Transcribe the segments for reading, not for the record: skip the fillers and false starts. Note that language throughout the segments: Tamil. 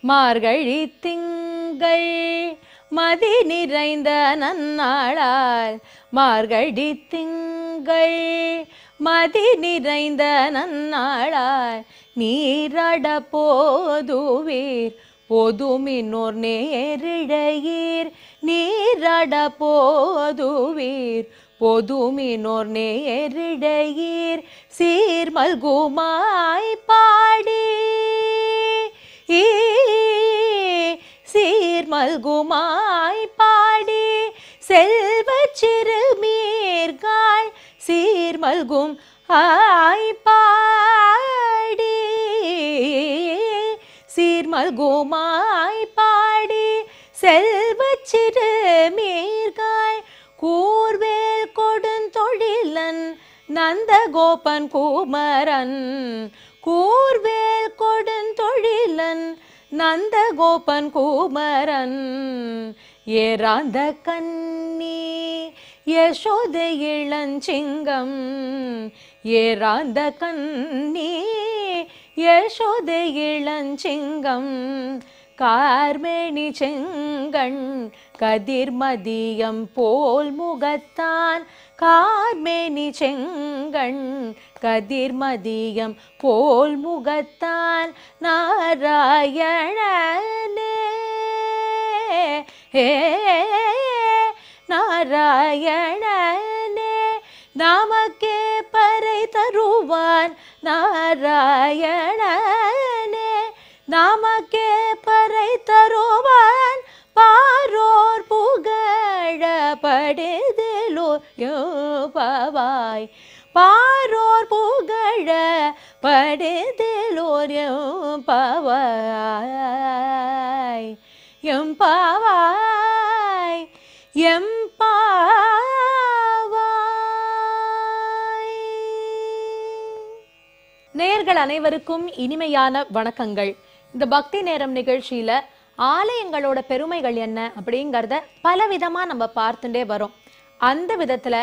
மார்கழி திங்கள் மதி நிறைந்த நன்னாளால் மார்கழி திங்கள் மதி நிறைந்த நன்னாளால் நீராட போதுவீர் போதுமின்னோர் நேரிழையீர் நீராட போதுவீர் போதுமின்னோர் நேரிழையீர் சீர்மல்குமாய் பாடி சீர்மல்குமாய் பாடி செல்வச் சிறுமீர்காள் சீர்மல்கும் பாடி சீர்மல்குமாய் பாடி செல்வச் சிறுமீர்காள் கூர்வேல் கொடுந்தொழிலன் நந்தகோபன் குமரன் கூர்வேல் கொடுந்தொழிலன் நந்தகோபன் குமரன் ஏராந்த கண்ணி யசோதை இளஞ்சிங்கம் ஏராந்த கண்ணி யசோதை இளஞ்சிங்கம் கார்மேனி செங்கண் கதிர்மதியம் போல் முகத்தான் கார்மேனி செங்கண் கதிர்மதியம் போல் முகத்தான் நாராயணனே நாராயணனே நமக்கே பறை தருவான் நாராயணனே நமக்கே பறை தருவான் பாரோர் புகழ படுதலோர் யோபாவாய் பாரோர் புகழ படுதலோர் யோபாவாய் எம்பாவாய் எம்பாவாய். நேயர்கள் அனைவருக்கும் இனிமையான வணக்கங்கள். இந்த பக்தி நேரம் நிகழ்ச்சியில ஆலயங்களோட பெருமைகள் என்ன அப்படிங்கறத பலவிதமா நம்ம பார்த்துட்டே வரோம். அந்த விதத்துல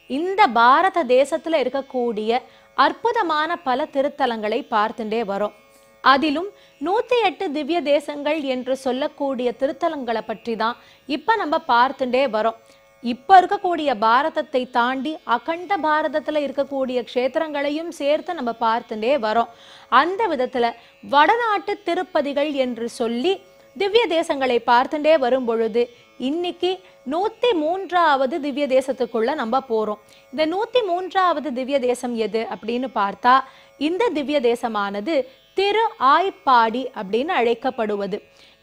இந்த பாரத தேசத்துல இருக்கக்கூடிய அற்புதமான பல திருத்தலங்களை பார்த்துட்டே வரோம். அதிலும் 108 திவ்ய தேசங்கள் என்று சொல்லக்கூடிய திருத்தலங்களை பற்றி தான் இப்ப நம்ம பார்த்துட்டே வரோம். இப்ப இருக்கக்கூடிய பாரதத்தை தாண்டி அகண்ட பாரதத்துல இருக்கக்கூடிய க்ஷேத்திரங்களையும் சேர்த்து நம்ம பார்த்துட்டே வரோம். அந்த விதத்துல வடநாட்டு திருப்பதிகள் என்று சொல்லி திவ்ய தேசங்களை பார்த்துட்டே வரும் பொழுது இன்னைக்கு 103வது திவ்ய தேசத்துக்குள்ள நம்ம போறோம். இந்த 103வது திவ்ய தேசம் எது அப்படின்னு பார்த்தா இந்த திவ்ய தேசமானது திரு ஆய்ப்பாடி அப்படின்னு அழைக்கப்படுவது.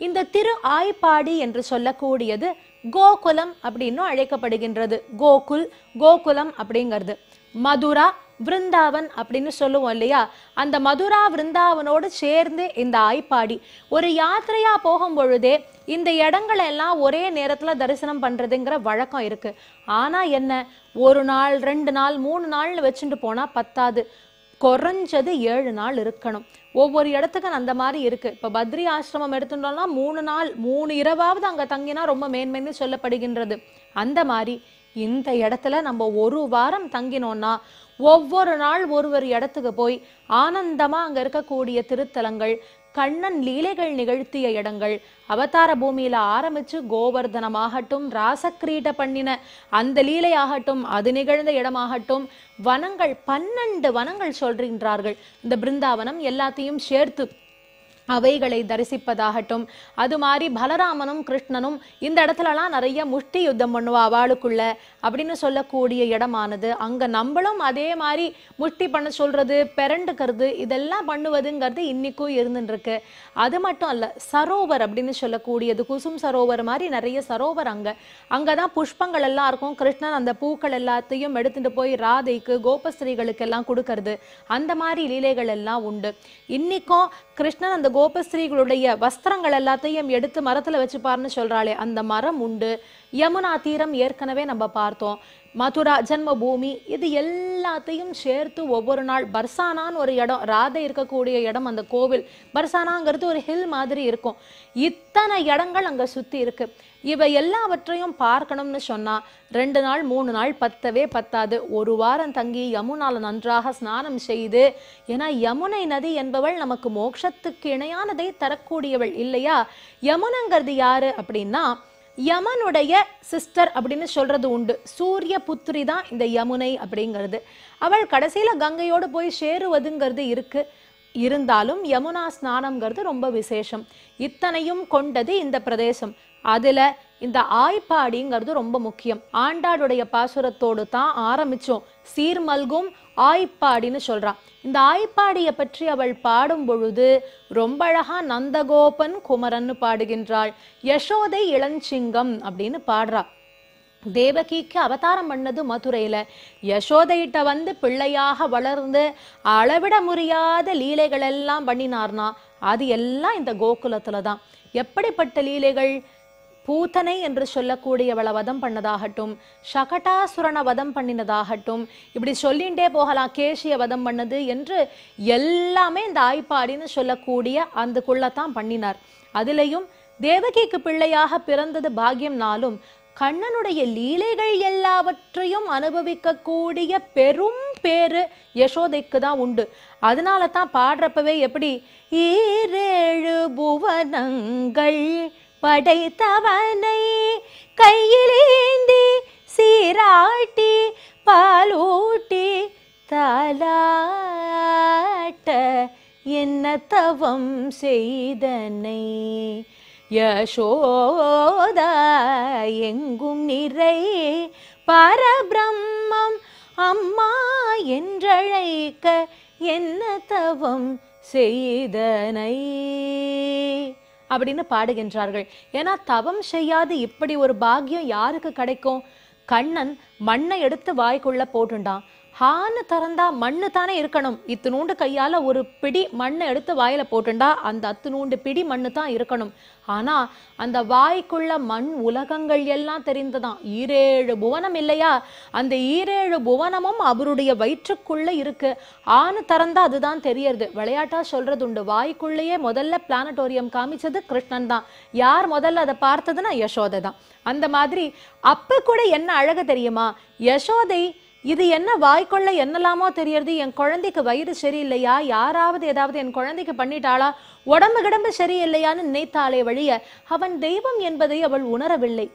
இந்த திரு ஆய்ப்பாடி என்று சொல்லக்கூடியது கோகுலம் அப்படின்னு அழைக்கப்படுகின்றது. கோகுலம் அப்படிங்கிறது மதுரா விருந்தாவன் அப்படின்னு சொல்லுவோம் இல்லையா, அந்த மதுரா விருந்தாவனோடு சேர்ந்து இந்த ஆய்ப்பாடி. ஒரு யாத்திரையா போகும் பொழுதே இந்த இடங்களை எல்லாம் ஒரே நேரத்துல தரிசனம் பண்றதுங்கிற வழக்கம் இருக்கு. ஆனா என்ன, ஒரு நாள் 2 நாள் 3 நாள்னு வச்சுட்டு போனா பத்தாது, குறைஞ்சது 7 நாள் இருக்கணும். ஒவ்வொரு இடத்துக்கும் அந்த மாதிரி இருக்கு. இப்ப பத்ரி ஆசிரமம் எடுத்துட்டோம்னா 3 நாள் 3 இரவாவது அங்க தங்கினா ரொம்ப மேன்மைன்னு சொல்லப்படுகின்றது. அந்த மாதிரி இந்த இடத்துல நம்ம 1 வாரம் தங்கினோம்னா ஒவ்வொரு நாள் ஒரு இடத்துக்கு போய் ஆனந்தமா அங்க இருக்கக்கூடிய திருத்தலங்கள், கண்ணன் லீலைகள் நிகழ்த்திய இடங்கள், அவதார பூமியில ஆரம்பிச்சு கோவர்தனமாகட்டும், ராசக்கிரீட பண்ணின அந்த லீலையாகட்டும், அது நிகழ்ந்த இடமாகட்டும், வனங்கள் 12 வனங்கள் சொல்கின்றார்கள். இந்த பிருந்தாவனம் எல்லாத்தையும் சேர்த்து அவைகளை தரிசிப்பதாகட்டும், அது மாதிரி பலராமனும் கிருஷ்ணனும் இந்த இடத்துலலாம் நிறைய முஷ்டி யுத்தம் பண்ணுவா அவளுக்குள்ள அப்படின்னு சொல்லக்கூடிய இடமானது. அங்க நம்மளும் அதே மாதிரி முஷ்டி பண்ண சொல்றது, பெரண்டுக்கிறது, இதெல்லாம் பண்ணுவதுங்கிறது இன்னைக்கும் இருந்துட்டு இருக்கு. அது மட்டும் அல்ல, சரோவர் அப்படின்னு சொல்லக்கூடியது குசும் சரோவர் மாதிரி நிறைய சரோவர் அங்கதான் புஷ்பங்கள் எல்லாம் இருக்கும். கிருஷ்ணன் அந்த பூக்கள் எல்லாத்தையும் எடுத்துட்டு போய் ராதைக்கு கோபஸ்திரீகளுக்கு எல்லாம் கொடுக்கறது, அந்த மாதிரி லீலைகள் எல்லாம் உண்டு. இன்னைக்கும் கிருஷ்ணன் அந்த கோபஸ்திரீகளுடைய வஸ்திரங்கள் எல்லாத்தையும் எடுத்து மரத்துல வச்சுப்பாருன்னு சொல்றாளே, அந்த மரம் உண்டு. யமுனா தீரம் ஏற்கனவே நம்ம பார்த்தோம். மதுரா ஜன்மபூமி, இது எல்லாத்தையும் சேர்த்து ஒவ்வொரு நாள் பர்சானான்னு ஒரு இடம், ராதை இருக்கக்கூடிய இடம் அந்த கோவில். பர்சானாங்கிறது ஒரு ஹில் மாதிரி இருக்கும். இத்தனை இடங்கள் அங்க சுத்தி இருக்கு. இவை எல்லாவற்றையும் பார்க்கணும்னு சொன்னா 2 நாள் 3 நாள் பத்தவே பத்தாது. ஒரு வாரம் தங்கி யமுனால நன்றாக ஸ்நானம் செய்து, ஏன்னா யமுனை நதி என்பவள் நமக்கு மோட்சத்துக்கு இணையானதை தரக்கூடியவள் இல்லையா? யமுனங்கிறது யாரு அப்படின்னா யமனுடைய சிஸ்டர் அப்படின்னு சொல்றது உண்டு. சூரிய புத்திரி தான் இந்த யமுனை அப்படிங்கிறது. அவள் கடைசியில கங்கையோடு போய் சேருவதுங்கிறது இருக்கு. இருந்தாலும் யமுனா ஸ்நானம்ங்கிறது ரொம்ப விசேஷம். இத்தனையும் கொண்டது இந்த பிரதேசம். அதுல இந்த ஆய்ப்பாடிங்கிறது ரொம்ப முக்கியம். ஆண்டாளுடைய பாசுரத்தோடு தான் ஆரம்பிச்சோம். சீர்மல்கும் ஆய்ப்பாடின்னு சொல்றான். இந்த ஆய்ப்பாடிய பற்றி அவள் பாடும் பொழுது ரொம்ப அழகா நந்தகோபன் குமரன்னு பாடுகின்றாள். யசோதை இளஞ்சிங்கம் அப்படின்னு பாடுறா. தேவகிக்கு அவதாரம் பண்ணது மதுரையில. யசோதையிட்ட வந்து பிள்ளையாக வளர்ந்து அளவிட முடியாத லீலைகள் எல்லாம் பண்ணினார்னா அது எல்லாம் இந்த கோகுலத்துல தான். எப்படிப்பட்ட லீலைகள்? பூத்தனை என்று சொல்லக்கூடியவளை வதம் பண்ணதாகட்டும், சகடாசுரனை வதம் பண்ணினதாகட்டும், இப்படி சொல்லிண்டே போகலாம். கேசிய வதம் பண்ணது என்று எல்லாமே இந்த ஆய்ப்பாடின்னு சொல்லக்கூடிய அந்துக்குள்ளத்தான் பண்ணினார். அதுலேயும் தேவகிக்கு பிள்ளையாக பிறந்தது பாக்கியம்னாலும் கண்ணனுடைய லீலைகள் எல்லாவற்றையும் அனுபவிக்கக்கூடிய பெரும் பேரு யசோதைக்கு தான் உண்டு. அதனால தான் பாடுறப்பவே எப்படி ஈரேழு புவனங்கள் படைத்தவனை கையிலேந்தி சீராட்டி பாலூட்டி தாலாட்ட என்ன தவம் செய்தனை யசோதா எங்கும் நிறை பரபிரம்மம் அம்மா என்றழைக்க என்ன தவம் செய்தனை அப்படின்னு பாடுகின்றார்கள். ஏன்னா தவம் செய்யாது இப்படி ஒரு பாக்கியம் யாருக்கு கிடைக்கும்? கண்ணன் மண்ணை எடுத்து வாய்க்குள்ள போட்டுண்டான். ஹான்னு திறந்தா மண்ணு தானே இருக்கணும். இத்தினூண்டு கையால ஒரு பிடி மண்ணை எடுத்து வாயில போட்டுண்டா அந்த அத்தினூண்டு பிடி மண்ணு தான் இருக்கணும். ஆனா அந்த வாய்க்குள்ள மண் உலகங்கள் எல்லாம் தெரிந்ததான். 7 புவனம் இல்லையா? அந்த 7 புவனமும் அவருடைய வயிற்றுக்குள்ள இருக்கு. ஆன்னு திறந்தா அதுதான் தெரியறது. விளையாட்டா சொல்றது உண்டு, வாய்க்குள்ளேயே முதல்ல பிளானட்டோரியம் காமிச்சது கிருஷ்ணன் தான். யார் முதல்ல அதை பார்த்ததுன்னா யசோதை தான். அந்த மாதிரி அப்ப கூட என்ன அழகு தெரியுமா? யசோதை இது என்ன வாய்க்குள்ள என்னலாமோ தெரியறது, என் குழந்தைக்கு வயிறு சரியில்லையா, யாராவது ஏதாவது என் குழந்தைக்கு பண்ணிட்டாளா, உடம்பு கிடம்பு சரியில்லையான்னு நினைத்தாலே வழிய அவன் தெய்வம் என்பதை அவள் உணரவில்லை.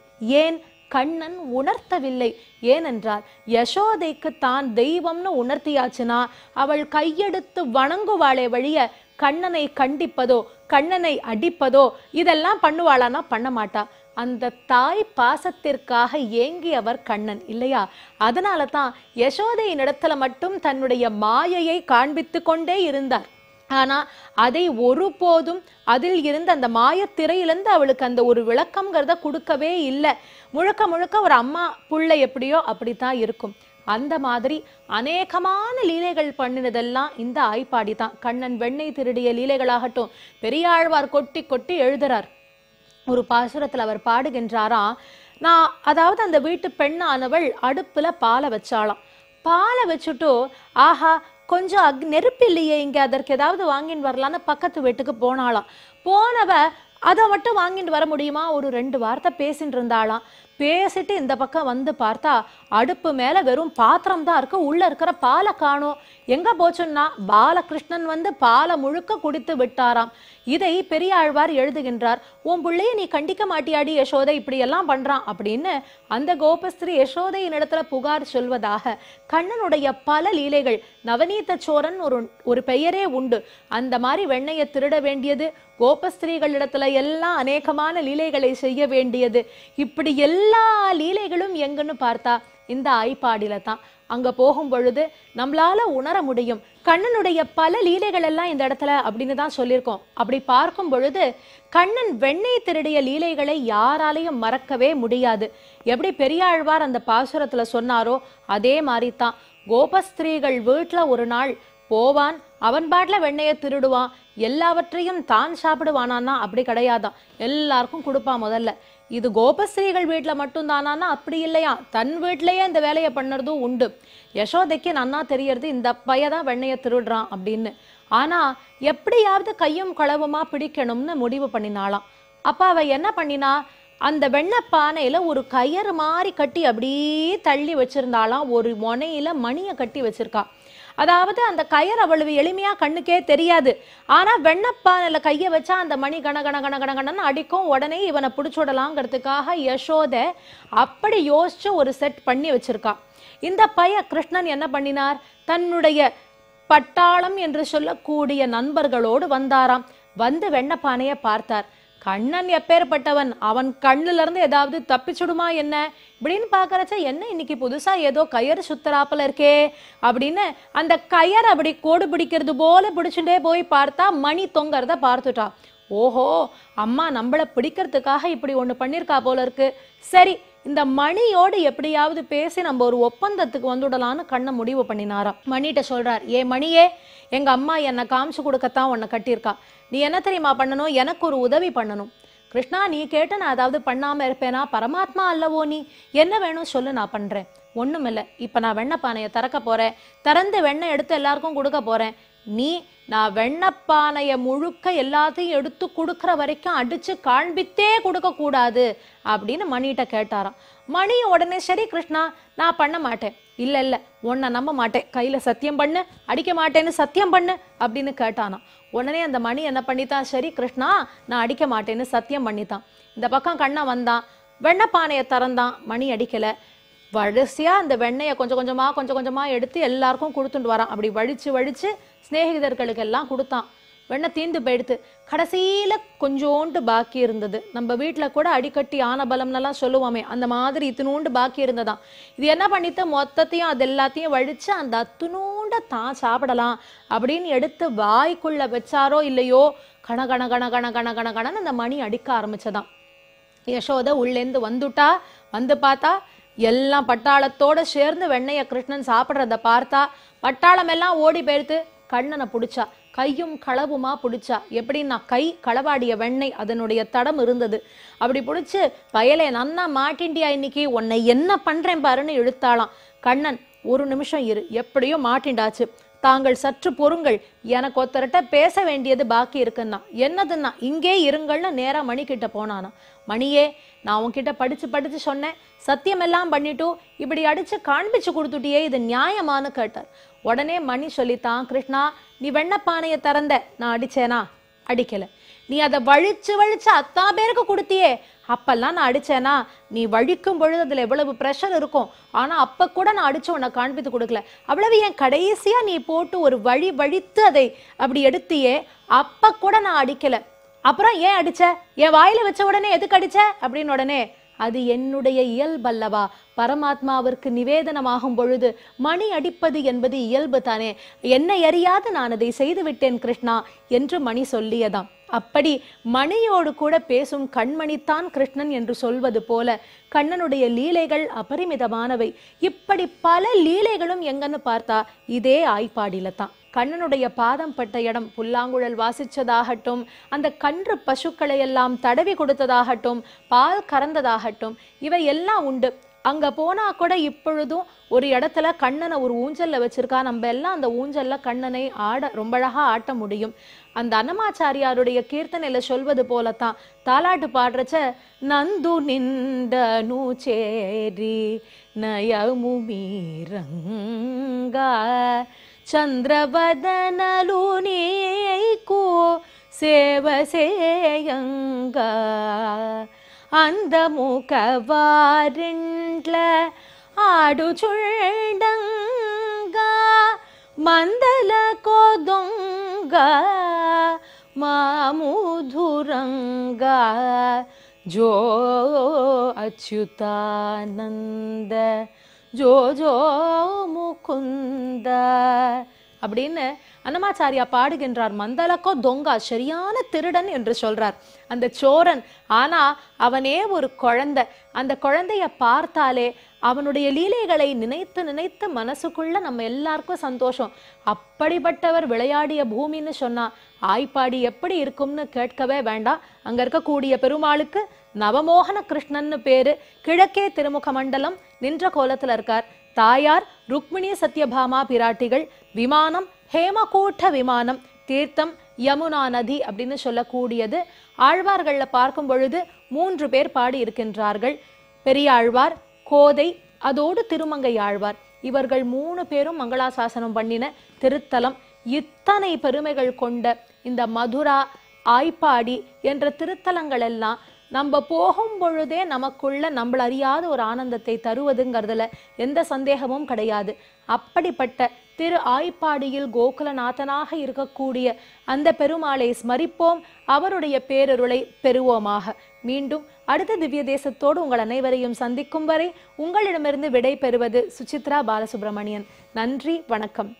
ஏன்? கண்ணன் உணர்த்தவில்லை. ஏனென்றால் யசோதைக்கு தான் தெய்வம்னு உணர்த்தியாச்சுன்னா அவள் கையெடுத்து வணங்குவாளே வழிய கண்ணனை கண்டிப்பதோ கண்ணனை அடிப்பதோ இதெல்லாம் பண்ணுவாளானா பண்ண மாட்டா. அந்த தாய் பாசத்திற்காக ஏங்கியவர் கண்ணன் இல்லையா? அதனால தான் யசோதையின் இடத்துல மட்டும் தன்னுடைய மாயையை காண்பித்து கொண்டே இருந்தார். ஆனா அதை ஒருபோதும் அதில் இருந்த அந்த மாயத்திரையிலிருந்து அவளுக்கு அந்த ஒரு விளக்கம்ங்கிறத கொடுக்கவே இல்லை. முழுக்க முழுக்க ஒரு அம்மா புள்ளை எப்படியோ அப்படித்தான் இருக்கும். அந்த மாதிரி அநேகமான லீலைகள் பண்ணினதெல்லாம் இந்த ஆய்ப்பாடி தான். கண்ணன் வெண்ணெய் திருடிய லீலைகளாகட்டும், பெரியாழ்வார் கொட்டி கொட்டி எழுதுறார். ஒரு பாசுரத்துல அவர் பாடுகின்றாராம், அதாவது அந்த வீட்டு பெண்ணானவள் அடுப்புல பாலை வச்சாளாம். பாலை வச்சுட்டு ஆஹா கொஞ்சம் நெருப்பு இல்லையே இங்க, அதற்கு ஏதாவது வாங்கின்னு வரலான்னு பக்கத்து வீட்டுக்கு போனாளாம். போனவ அதை மட்டும் வாங்கிட்டு வர முடியுமா? ஒரு 2 வார்த்தை பேசிட்டு இருந்தாளாம். பேசிட்டு இந்த பக்கம் வந்து பார்த்தா அடுப்பு மேல வெறும் பாத்திரம் தான் இருக்கு, உள்ள இருக்கிற பாலை காணோம். எங்க போச்சுன்னா பாலகிருஷ்ணன் வந்து பாலை முழுக்க குடித்து விட்டாராம். இதை பெரியாழ்வார் எழுதுகின்றார். உன் பிள்ளைய நீ கண்டிக்க மாட்டியாடி யசோதை, இப்படி எல்லாம் பண்றான் அப்படின்னு அந்த கோபஸ்திரி யசோதையின் இடத்துல புகார் சொல்வதாக கண்ணனுடைய பல லீலைகள். நவநீத சோரன் ஒரு பெயரே உண்டு. அந்த மாதிரி வெண்ணையை திருட வேண்டியது, கோபஸ்திரீகள் இடத்துல எல்லாம் அநேகமான லீலைகளை செய்ய வேண்டியது, இப்படி எல்லா லீலைகளும் எங்கன்னு பார்த்தா இந்த ஆய்ப்பாடியில தான். அங்க போகும் பொழுது நம்மளால உணர முடியும் கண்ணனுடைய பல லீலைகள் எல்லாம் இந்த இடத்துல அப்படின்னு தான் சொல்லியிருக்கோம். அப்படி பார்க்கும் பொழுது கண்ணன் வெண்ணெய் திருடிய லீலைகளை யாராலையும் மறக்கவே முடியாது. எப்படி பெரியாழ்வார் அந்த பாசுரத்துல சொன்னாரோ அதே மாதிரி தான் கோபஸ்திரீகள் வீட்டுல ஒரு நாள் போவான், அவன் பாட்டில் வெண்ணெயை திருடுவான், எல்லாவற்றையும் தான் சாப்பிடுவானான்னா அப்படி கிடையாதான், எல்லாருக்கும் கொடுப்பான் முதல்ல. இது கோபஸ்ரீகள் வீட்டுல மட்டும் தானா? அப்படி இல்லையா, தன் வீட்லயே இந்த வேலையை பண்ணுறதும் உண்டு. யசோதைக்கு நன்னா தெரியறது இந்த பையதான் வெண்ணையை திருடுறான் அப்படின்னு. ஆனா எப்படியாவது கையும் களவுமா பிடிக்கணும்னு முடிவு பண்ணினாலாம். அப்ப அவ என்ன பண்ணினா, அந்த வெண்ணெய் பானையில ஒரு கயிறு மாதிரி கட்டி அப்படியே தள்ளி வச்சிருந்தாலாம். ஒரு முனையில மணியை கட்டி வச்சிருக்கா. அதாவது அந்த கயிறு அவ்வளவு எளிமையா கண்ணுக்கே தெரியாது. ஆனா வெண்ணப்பானையில கையை வச்சா அந்த மணி கண கண கண கண கணன்னு அடிக்கும். உடனே இவனை பிடிச்சுடலாங்கிறதுக்காக யசோதை அப்படி யோசிச்சு ஒரு செட் பண்ணி வச்சிருக்கா. இந்த பைய கிருஷ்ணன் என்ன பண்ணினார், தன்னுடைய பட்டாளம் என்று சொல்லக்கூடிய நண்பர்களோடு வந்தாராம். வந்து வெண்ணப்பானையை பார்த்தார். கண்ணன் எப்பேற்பட்டவன், அவன் கண்ணுல இருந்து ஏதாவது தப்பிச்சுடுமா என்ன இப்படின்னு பாக்குறச்ச, என்ன இன்னைக்கு புதுசா ஏதோ கயிறு சுத்தராப்புல இருக்கே அப்படின்னு அந்த கயிறு அப்படி கோடு பிடிக்கிறது போல பிடிச்சுட்டே போய் பார்த்தா மணி தொங்கறத பார்த்துட்டா. ஓஹோ, அம்மா நம்மள பிடிக்கிறதுக்காக இப்படி ஒண்ணு பண்ணிருக்கா போல இருக்கு. சரி, இந்த மணியோடு எப்படியாவது பேசி நம்ம ஒரு ஒப்பந்தத்துக்கு வந்துடலான்னு கண்ணை முடிவு பண்ணினாராம். மணிகிட்ட சொல்றார், ஏ மணியே, எங்க அம்மா என்னை காமிச்சு கொடுக்கத்தான் உன்னை கட்டியிருக்கா. நீ என்ன தெரியுமா பண்ணணும், எனக்கு ஒரு உதவி பண்ணணும். கிருஷ்ணா, நீ கேட்ட நான் அதாவது பண்ணாம இருப்பேனா? பரமாத்மா அல்லவோ நீ, என்ன வேணும் சொல்லு, நான் பண்றேன். ஒண்ணும் இல்லை, இப்ப நான் வெண்ணெய் பானையை திறக்க போறேன், திறந்து வெண்ணெய் எடுத்து எல்லாருக்கும் கொடுக்க போறேன். நீ நான் வெண்ணப்பானைய முழுக்க எல்லாத்தையும் எடுத்து கொடுக்குற வரைக்கும் அடிச்சு காண்பித்தே கொடுக்க கூடாது அப்படின்னு மணிகிட்ட கேட்டாராம். மணி உடனே, சரி கிருஷ்ணா, நான் பண்ண மாட்டேன். இல்ல இல்ல, உன்னை நம்ப மாட்டேன், கையில சத்தியம் பண்ணு, அடிக்க மாட்டேன்னு சத்தியம் பண்ணு அப்படின்னு கேட்டானா. உடனே அந்த மணி என்ன பண்ணித்தான், சரி கிருஷ்ணா, நான் அடிக்க மாட்டேன்னு சத்தியம் பண்ணித்தான். இந்த பக்கம் கண்ணா வந்தான், வெண்ணப்பானையை திறந்தான், மணி அடிக்கல. வரிசையா அந்த வெண்ணெயை கொஞ்சம் கொஞ்சமா எடுத்து எல்லாருக்கும் கொடுத்துட்டு வரான். அப்படி வழிச்சு வழிச்சு சிநேகிதர்களுக்கு எல்லாம் கொடுத்தான். வெண்ணெய் தீந்து போயிடுத்து. கடைசியில கொஞ்சோண்டு பாக்கி இருந்தது. நம்ம வீட்டுல கூட அடிக்கட்டி ஆனபலம்னெல்லாம் சொல்லுவோமே, அந்த மாதிரி இத்தினூண்டு பாக்கி இருந்ததாம். இது என்ன பண்ணிட்டு மொத்தத்தையும் அது எல்லாத்தையும் வழிச்சு அந்த அத்துனூண்ட தான் சாப்பிடலாம் அப்படின்னு எடுத்து வாய்க்குள்ள வச்சாரோ இல்லையோ, கண கண கண கண கண கண கணன்னு அந்த மணி அடிக்க ஆரம்பிச்சதாம். யசோதை உள்ளேந்து வந்துட்டா. வந்து பார்த்தா எல்லாம் பட்டாளத்தோட சேர்ந்து வெண்ணைய கிருஷ்ணன் சாப்பிட்றத பார்த்தா பட்டாளம் எல்லாம் ஓடி போயிடுத்து. கண்ணனை பிடிச்சா, கையும் களவுமா பிடிச்சா. எப்படின்னா, கை களவாடிய வெண்ணெய் அதனுடைய தடம் இருந்தது. அப்படி பிடிச்சு, பயலே நன்னா மாட்டிண்டியா, இன்னைக்கு உன்னை என்ன பண்றேன் பாருன்னு இழுத்தாளாம். கண்ணன், ஒரு நிமிஷம் இரு, எப்படியோ மாட்டிண்டாச்சு, தாங்கள் சற்று பொறுங்கள், எனக்கு ஒருத்தர்கிட்ட பேச வேண்டியது பாக்கி இருக்குன்னா. என்னதுன்னா, இங்கே இருங்கள்னு நேரா மணி கிட்ட போனானா. மணியே, நான் உன்கிட்ட படிச்சு சொன்னேன், சத்தியம் எல்லாம் பண்ணிட்டு இப்படி அடிச்சு காண்பிச்சு கொடுத்துட்டியே, இது நியாயமானு கேட்டார். உடனே மணி சொல்லித்தான், கிருஷ்ணா, நீ வெண்ணப்பானையை திறந்த, நான் அடிச்சேனா? அடிக்கல. நீ அதை வழிச்சு வழிச்சு அத்தா பேருக்கு கொடுத்தியே, அப்பெல்லாம் நான் அடிச்சேனா? நீ வழிக்கும் பொழுது அதுல எவ்வளவு ப்ரெஷர் இருக்கும், ஆனா அப்ப கூட நான் அடிச்சு உன்னை காண்பித்து கொடுக்கல. அவ்வளவு ஏன் கடைசியா நீ போட்டு ஒரு வழி வழித்து அதை அப்படி எடுத்தியே, அப்ப கூட நான் அடிக்கல. அப்புறம் ஏன் அடிச்ச? என் வாயில வச்ச உடனே எதுக்கு அடிச்ச அப்படின்னு. உடனே, அது என்னுடைய இயல்பல்லவா, பரமாத்மாவிற்கு நிவேதனமாகும் பொழுது மணி அடிப்பது என்பது இயல்பு தானே, என்னை அறியாது நான் அதை செய்து விட்டேன் கிருஷ்ணா என்று மணி சொல்லியதாம். அப்படி மணியோடு கூட பேசும் கண்மணித்தான் கிருஷ்ணன் என்று சொல்வது போல கண்ணனுடைய லீலைகள் அபரிமிதமானவை. இப்படி பல லீலைகளும் எங்கன்னு பார்த்தா இதே ஆய்ப்பாடியில தான். கண்ணனுடைய பாதம் பட்ட இடம், புல்லாங்குழல் வாசிச்சதாகட்டும், அந்த கன்று பசுக்களை எல்லாம் தடவி கொடுத்ததாகட்டும், பால் கறந்ததாகட்டும், இவை எல்லாம் உண்டு. அங்க போனா கூட இப்பொழுதும் ஒரு இடத்துல கண்ணனை ஒரு ஊஞ்சல்ல வச்சிருக்கா. நம்ம எல்லாம் அந்த ஊஞ்சல்ல கண்ணனை ரொம்ப அழகா ஆட்ட முடியும். அந்த அன்னமாச்சாரியாருடைய கீர்த்தனையில சொல்வது போலத்தான் தாலாட்டு பாடுறச்ச, நந்து நிண்டனு சேரி நயமு மீரங்கா చంద్రవదనలు నీకు సేవ సేయంగా అందముక వారింట్ల ఆడుచుండంగా మందల కొదొంగ మాముధురంగా జో అచ్యుతానంద జో జో ముకుంద அப்படின்னு அன்னமாச்சாரியா பாடுகின்றார். மந்தலக்கோ தொங்கா, சரியான திருடன் என்று சொல்றார் அந்த சோரன். ஆனா அவனே ஒரு குழந்தை. அந்த குழந்தைய பார்த்தாலே அவனுடைய லீலைகளை நினைத்து நினைத்து மனசுக்குள்ள நம்ம எல்லாருக்கும் சந்தோஷம். அப்படிப்பட்டவர் விளையாடிய பூமின்னு சொன்னா ஆய்ப்பாடி எப்படி இருக்கும்னு கேட்கவே வேண்டாம். அங்க இருக்கக்கூடிய பெருமாளுக்கு நவமோகன கிருஷ்ணன்னு பேரு. கிழக்கே திருமுக மண்டலம் நின்ற கோலத்துல இருக்கார். தாயார் ருக்மிணி சத்யபாமா பிராட்டிகள். விமானம் ஹேமகூட்ட விமானம். தீர்த்தம் யமுனா நதி அப்படின்னு சொல்லக்கூடியது. ஆழ்வார்கள்ல பார்க்கும் பொழுது 3 பேர் பாடி இருக்கின்றார்கள். பெரியாழ்வார், கோதை, அதோடு திருமங்கை ஆழ்வார். இவர்கள் 3 பேரும் மங்களாசாசனம் பண்ணின திருத்தலம். இத்தனை பெருமைகள் கொண்ட இந்த மதுரா, ஆய்ப்பாடி என்ற திருத்தலங்கள் எல்லாம் நம்ம போகும் பொழுதே நமக்குள்ள நம்மள அறியாத ஒரு ஆனந்தத்தை தருவதுங்கிறதுல எந்த சந்தேகமும் கிடையாது. அப்படிப்பட்ட திரு ஆய்ப்பாடியில் கோகுலநாதனாக இருக்கக்கூடிய அந்த பெருமாளை ஸ்மரிப்போம், அவருடைய பேரருளை பெறுவோமாக. மீண்டும் அடுத்த திவ்ய தேசத்தோடு உங்கள் அனைவரையும் சந்திக்கும் வரை உங்களிடமிருந்து விடை பெறுவது சுசித்ரா பாலசுப்ரமணியன். நன்றி, வணக்கம்.